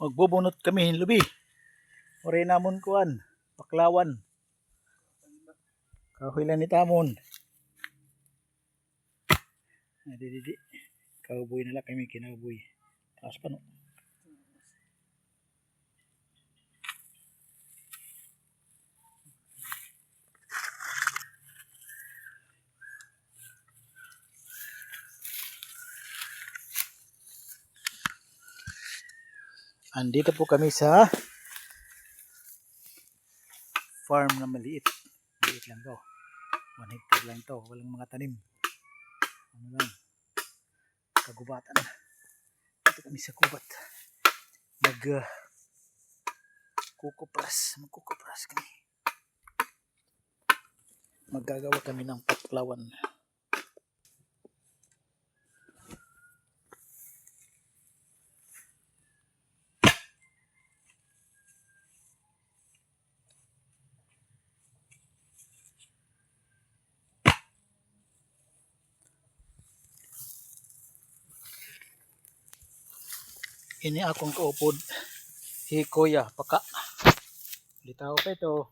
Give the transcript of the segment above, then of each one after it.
Magbubunot kami hinlubi. Oray namon kuan, paklawan. Kahoy lang ni tamon. Di. Kauboy na lang kami kinabuy. Taas pa no. Andito po kami sa farm na maliit. Maliit lang to. 1 hectare lang to. Walang mga tanim. Ano lang. Kagubatan. Dito kami sa kubat. Magkukupras kami. Maggagawa kami ng paklawan. Ini akong kaupod. Si Kuya Paka. Litaw pa ito.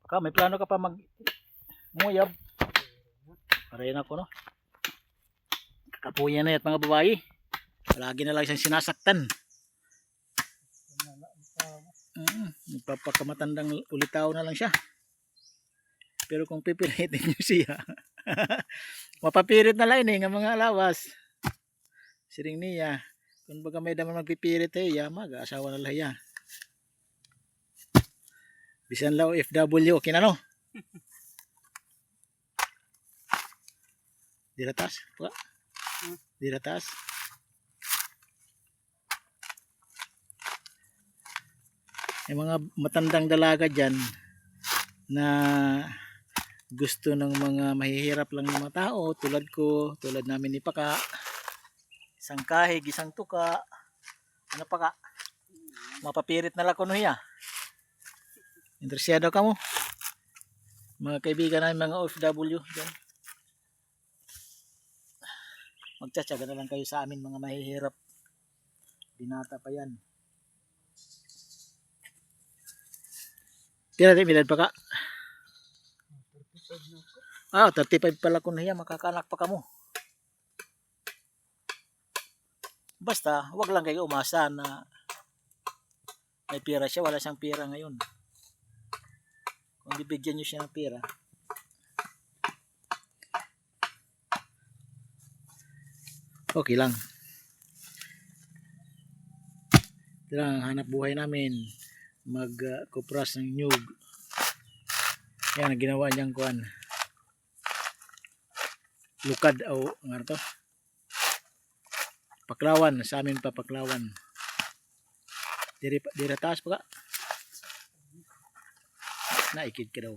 Paka, may plano ka pa mag-nguyab? Parayin ako, no? Kakapuyan na yan mga babae. Palagi na lang siyang sinasaktan. Magpapakamatandang ulitaw na lang siya. Pero kung pipilitin nyo siya, mapapirit na lang ng mga alawas. Siring niya. Kung baga may daman magpipirit mag-asawa na lang yan. Bisan law FW, okay na no? Diratas? Diratas? Yung mga matandang dalaga dyan na gusto ng mga mahihirap lang ng mga tao tulad ko, tulad namin ni Paka, isang kahig, isang tuka, ano Paka, mapapirit na lang ko niya. Interesado ka mo? Mga kaibigan namin, mga OFW dyan. Magtsatsaga na lang kayo sa amin mga mahihirap. Binata pa yan. Tira rin, milad Paka. 35 pala ko niya, makakaanak pa ka mo. Basta, wag lang kayo umasa na may pera siya, wala siyang pera ngayon. Kung bibigyan nyo siya ng pera, okay lang. Ito lang ang hanap buhay namin. Magkupras ng nyug. Yan ang ginawa niyang kuan. Lukad o nga to. Paklawan, sa amin pa paklawan. Dira taas pa ka. Naikid ka daw.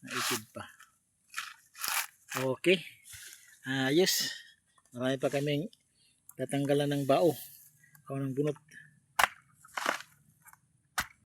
Naikid pa. Okay. Ayos. Marami pa kaming tatanggalan ng bao. Ikaw ng bunot.